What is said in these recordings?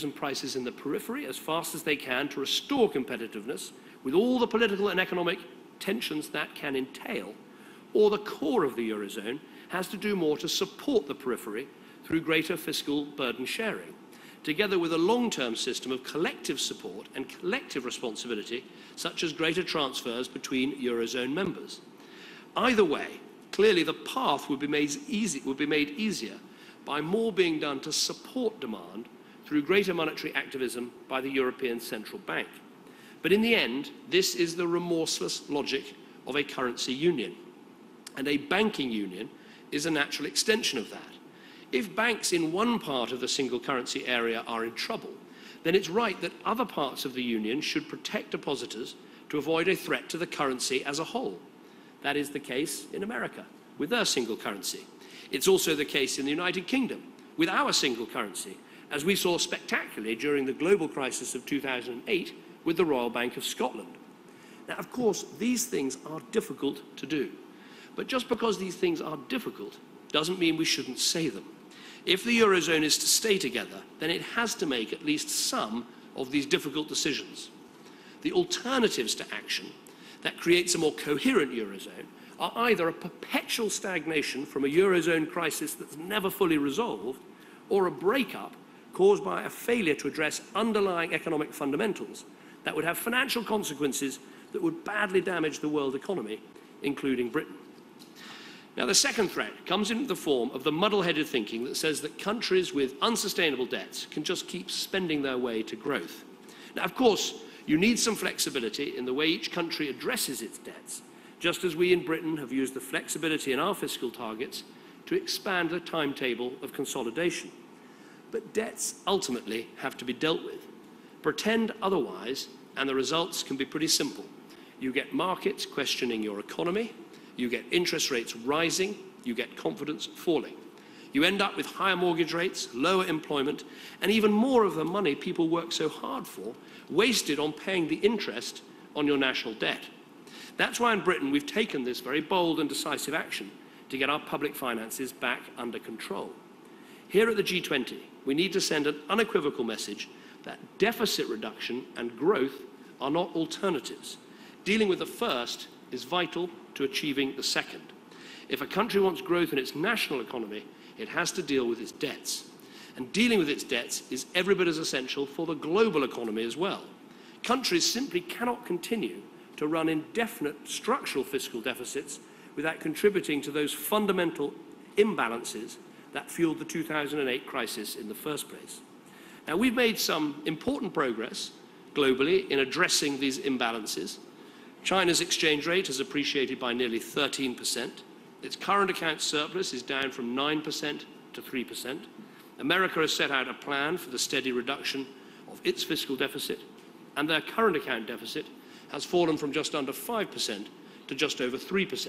sectors and prices in the periphery as fast as they can to restore competitiveness with all the political and economic tensions that can entail, or the core of the Eurozone has to do more to support the periphery through greater fiscal burden sharing, together with a long-term system of collective support and collective responsibility, such as greater transfers between Eurozone members. Either way, clearly the path would be made easier by more being done to support demand through greater monetary activism by the European Central Bank. But in the end, this is the remorseless logic of a currency union, and a banking union is a natural extension of that. If banks in one part of the single currency area are in trouble, then it's right that other parts of the union should protect depositors to avoid a threat to the currency as a whole. That is the case in America with their single currency. It's also the case in the United Kingdom with our single currency, as we saw spectacularly during the global crisis of 2008 with the Royal Bank of Scotland. Now, of course, these things are difficult to do. But just because these things are difficult doesn't mean we shouldn't say them. If the Eurozone is to stay together, then it has to make at least some of these difficult decisions. The alternatives to action that creates a more coherent Eurozone are either a perpetual stagnation from a Eurozone crisis that's never fully resolved, or a breakup caused by a failure to address underlying economic fundamentals that would have financial consequences that would badly damage the world economy, including Britain. Now, the second threat comes in the form of the muddle-headed thinking that says that countries with unsustainable debts can just keep spending their way to growth. Now, of course, you need some flexibility in the way each country addresses its debts, just as we in Britain have used the flexibility in our fiscal targets to expand the timetable of consolidation. But debts ultimately have to be dealt with. Pretend otherwise, and the results can be pretty simple. You get markets questioning your economy, you get interest rates rising, you get confidence falling. You end up with higher mortgage rates, lower employment, and even more of the money people work so hard for wasted on paying the interest on your national debt. That's why in Britain we've taken this very bold and decisive action to get our public finances back under control. Here at the G20, we need to send an unequivocal message that deficit reduction and growth are not alternatives. Dealing with the first is vital to achieving the second. If a country wants growth in its national economy, it has to deal with its debts. And dealing with its debts is every bit as essential for the global economy as well. Countries simply cannot continue to run indefinite structural fiscal deficits without contributing to those fundamental imbalances that fueled the 2008 crisis in the first place. Now, we've made some important progress globally in addressing these imbalances. China's exchange rate has appreciated by nearly 13%. Its current account surplus is down from 9% to 3%. America has set out a plan for the steady reduction of its fiscal deficit, and their current account deficit has fallen from just under 5% to just over 3%.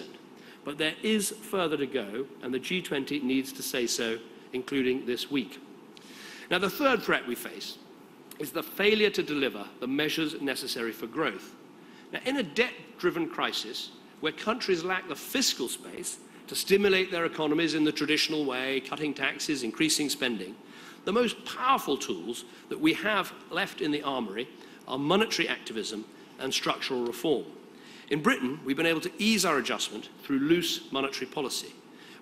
But there is further to go, and the G20 needs to say so, including this week. Now, the third threat we face is the failure to deliver the measures necessary for growth. Now, in a debt-driven crisis, where countries lack the fiscal space to stimulate their economies in the traditional way, cutting taxes, increasing spending, the most powerful tools that we have left in the armory are monetary activism and structural reform. In Britain, we've been able to ease our adjustment through loose monetary policy.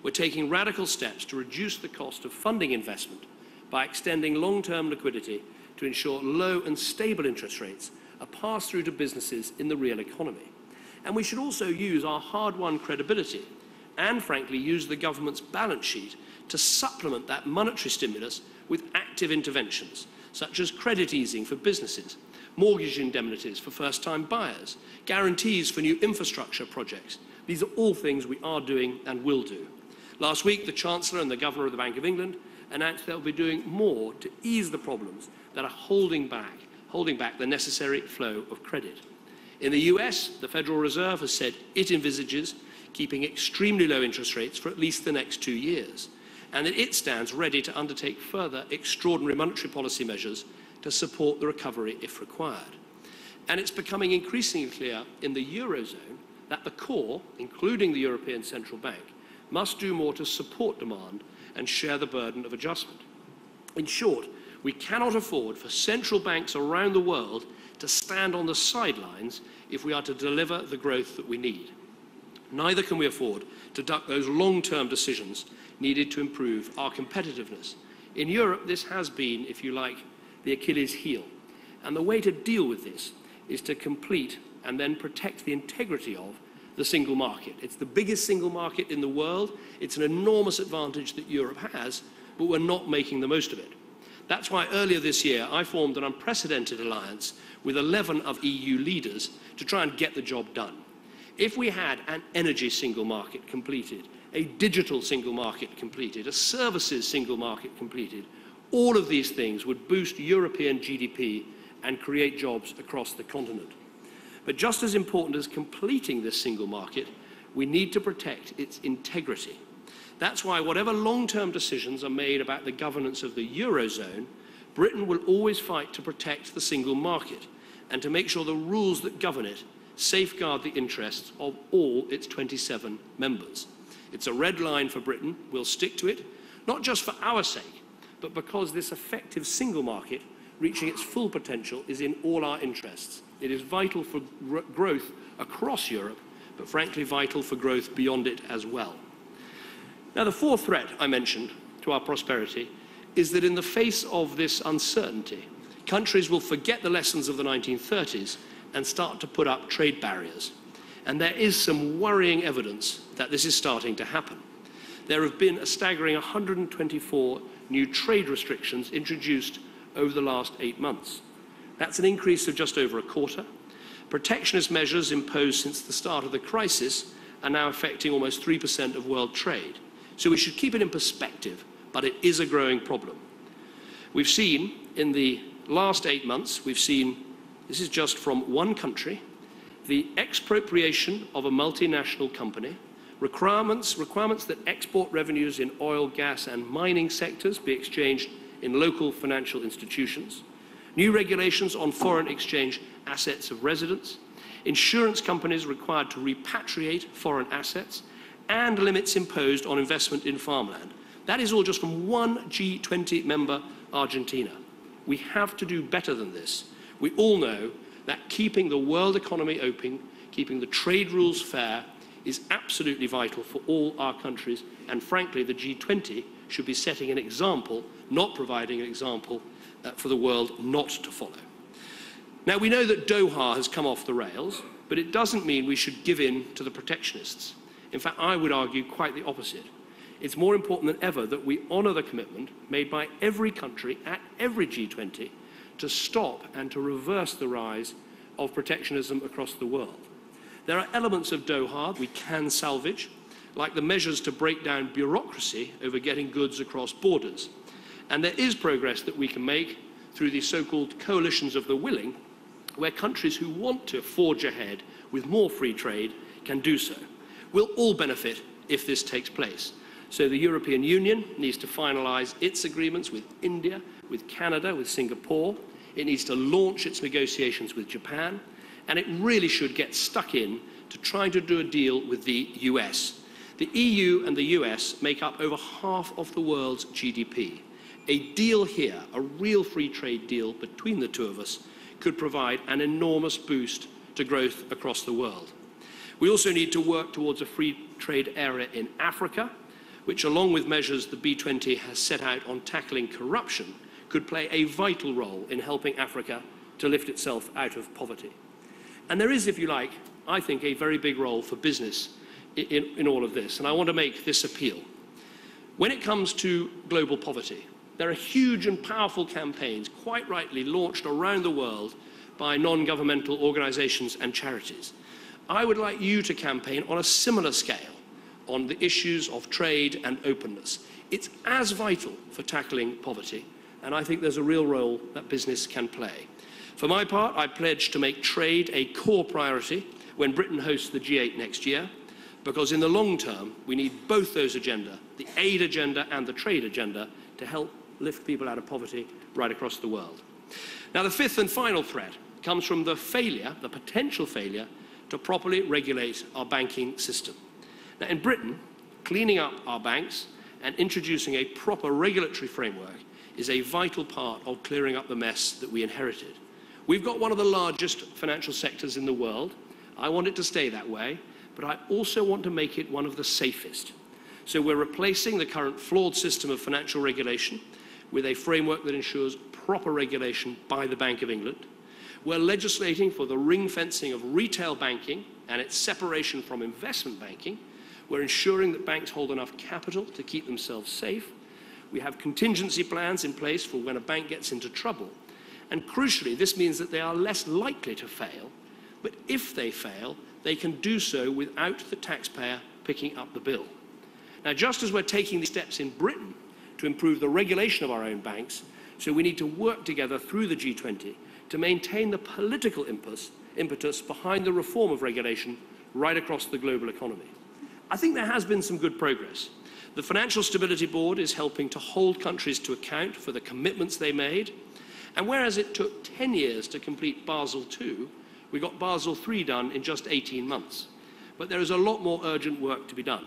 We're taking radical steps to reduce the cost of funding investment by extending long-term liquidity to ensure low and stable interest rates are passed through to businesses in the real economy. And we should also use our hard-won credibility and, frankly, use the government's balance sheet to supplement that monetary stimulus with active interventions, such as credit easing for businesses, mortgage indemnities for first-time buyers, guarantees for new infrastructure projects. These are all things we are doing and will do. Last week, the Chancellor and the Governor of the Bank of England announced they'll be doing more to ease the problems that are holding back the necessary flow of credit. In the US, the Federal Reserve has said it envisages keeping extremely low interest rates for at least the next 2 years, and that it stands ready to undertake further extraordinary monetary policy measures to support the recovery if required. And it's becoming increasingly clear in the Eurozone that the core, including the European Central Bank, must do more to support demand and share the burden of adjustment. In short, We cannot afford for central banks around the world to stand on the sidelines if we are to deliver the growth that we need. Neither can we afford to duck those long-term decisions needed to improve our competitiveness. In Europe, this has been, if you like, the Achilles heel. And the way to deal with this is to complete and then protect the integrity of the single market. It's the biggest single market in the world. It's an enormous advantage that Europe has, but we're not making the most of it. That's why earlier this year I formed an unprecedented alliance with 11 of EU leaders to try and get the job done. If we had an energy single market completed, a digital single market completed, a services single market completed, all of these things would boost European GDP and create jobs across the continent. But just as important as completing this single market, we need to protect its integrity. That's why whatever long-term decisions are made about the governance of the Eurozone, Britain will always fight to protect the single market and to make sure the rules that govern it safeguard the interests of all its 27 members. It's a red line for Britain. We'll stick to it, not just for our sake, but because this effective single market reaching its full potential is in all our interests. It is vital for growth across Europe, but frankly vital for growth beyond it as well. Now, the fourth threat I mentioned to our prosperity is that in the face of this uncertainty, countries will forget the lessons of the 1930s and start to put up trade barriers. And there is some worrying evidence that this is starting to happen. There have been a staggering 124 new trade restrictions introduced over the last 8 months. That's an increase of just over a quarter. Protectionist measures imposed since the start of the crisis are now affecting almost 3% of world trade. So we should keep it in perspective, but it is a growing problem. We've seen in the last 8 months, this is just from one country, the expropriation of a multinational company, requirements that export revenues in oil, gas and mining sectors be exchanged in local financial institutions, new regulations on foreign exchange assets of residents, insurance companies required to repatriate foreign assets, and limits imposed on investment in farmland. That is all just from one G20 member, Argentina. We have to do better than this. We all know that keeping the world economy open, keeping the trade rules fair, is absolutely vital for all our countries, and frankly, the G20 should be setting an example, not providing an example for the world not to follow. Now, we know that Doha has come off the rails, but it doesn't mean we should give in to the protectionists. In fact, I would argue quite the opposite. It's more important than ever that we honour the commitment made by every country at every G20 to stop and to reverse the rise of protectionism across the world. There are elements of Doha we can salvage, like the measures to break down bureaucracy over getting goods across borders. And there is progress that we can make through the so-called coalitions of the willing, where countries who want to forge ahead with more free trade can do so. We'll all benefit if this takes place. So the European Union needs to finalise its agreements with India, with Canada, with Singapore. It needs to launch its negotiations with Japan, and it really should get stuck in to trying to do a deal with the US. The EU and the US make up over half of the world's GDP. A deal here, a real free trade deal between the two of us, could provide an enormous boost to growth across the world. We also need to work towards a free trade area in Africa, which, along with measures the B20 has set out on tackling corruption, could play a vital role in helping Africa to lift itself out of poverty. And there is, if you like, I think, a very big role for business in all of this, and I want to make this appeal. When it comes to global poverty, there are huge and powerful campaigns, quite rightly launched around the world by non-governmental organisations and charities. I would like you to campaign on a similar scale on the issues of trade and openness. It's as vital for tackling poverty, and I think there's a real role that business can play. For my part, I pledge to make trade a core priority when Britain hosts the G8 next year, because in the long term, we need both those agendas, the aid agenda and the trade agenda, to help lift people out of poverty right across the world. Now, the fifth and final threat comes from the failure, the potential failure, to properly regulate our banking system. Now, in Britain, cleaning up our banks and introducing a proper regulatory framework is a vital part of clearing up the mess that we inherited. We've got one of the largest financial sectors in the world. I want it to stay that way, but I also want to make it one of the safest. So we're replacing the current flawed system of financial regulation with a framework that ensures proper regulation by the Bank of England. We're legislating for the ring-fencing of retail banking and its separation from investment banking. We're ensuring that banks hold enough capital to keep themselves safe. We have contingency plans in place for when a bank gets into trouble. And crucially, this means that they are less likely to fail, but if they fail, they can do so without the taxpayer picking up the bill. Now, just as we're taking these steps in Britain to improve the regulation of our own banks, so we need to work together through the G20 to maintain the political impetus behind the reform of regulation right across the global economy. I think there has been some good progress. The Financial Stability Board is helping to hold countries to account for the commitments they made, and whereas it took 10 years to complete Basel II, we got Basel III done in just 18 months. But there is a lot more urgent work to be done.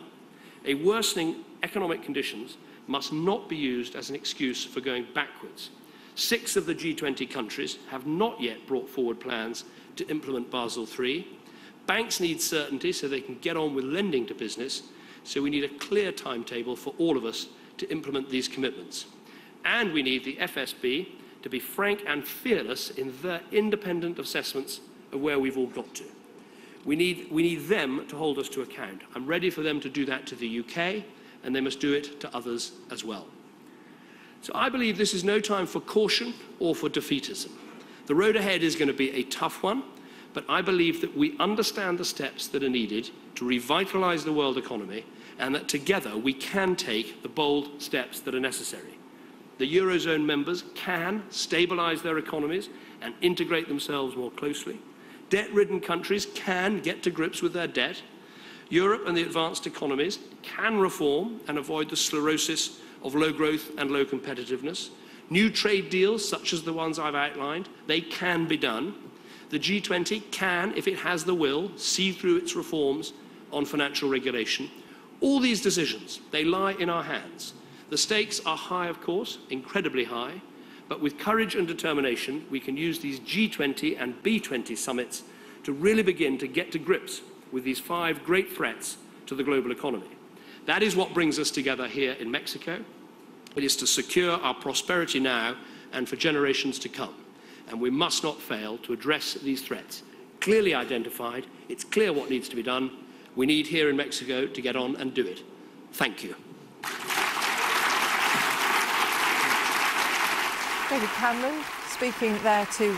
A worsening economic conditions must not be used as an excuse for going backwards. 6 of the G20 countries have not yet brought forward plans to implement Basel III. Banks need certainty so they can get on with lending to business, so we need a clear timetable for all of us to implement these commitments. And we need the FSB to be frank and fearless in their independent assessments of where we've all got to. We need them to hold us to account. I'm ready for them to do that to the UK, and they must do it to others as well. So I believe this is no time for caution or for defeatism. The road ahead is going to be a tough one, but I believe that we understand the steps that are needed to revitalise the world economy, and that together we can take the bold steps that are necessary. The Eurozone members can stabilise their economies and integrate themselves more closely. Debt-ridden countries can get to grips with their debt. Europe and the advanced economies can reform and avoid the sclerosis of low growth and low competitiveness. New trade deals, such as the ones I've outlined, they can be done. The G20 can, if it has the will, see through its reforms on financial regulation. All these decisions, they lie in our hands. The stakes are high, of course, incredibly high, but with courage and determination, we can use these G20 and B20 summits to really begin to get to grips with these 5 great threats to the global economy. That is what brings us together here in Mexico. It is to secure our prosperity now and for generations to come. And we must not fail to address these threats. Clearly identified, it's clear what needs to be done. We need here in Mexico to get on and do it. Thank you. David Cameron speaking there to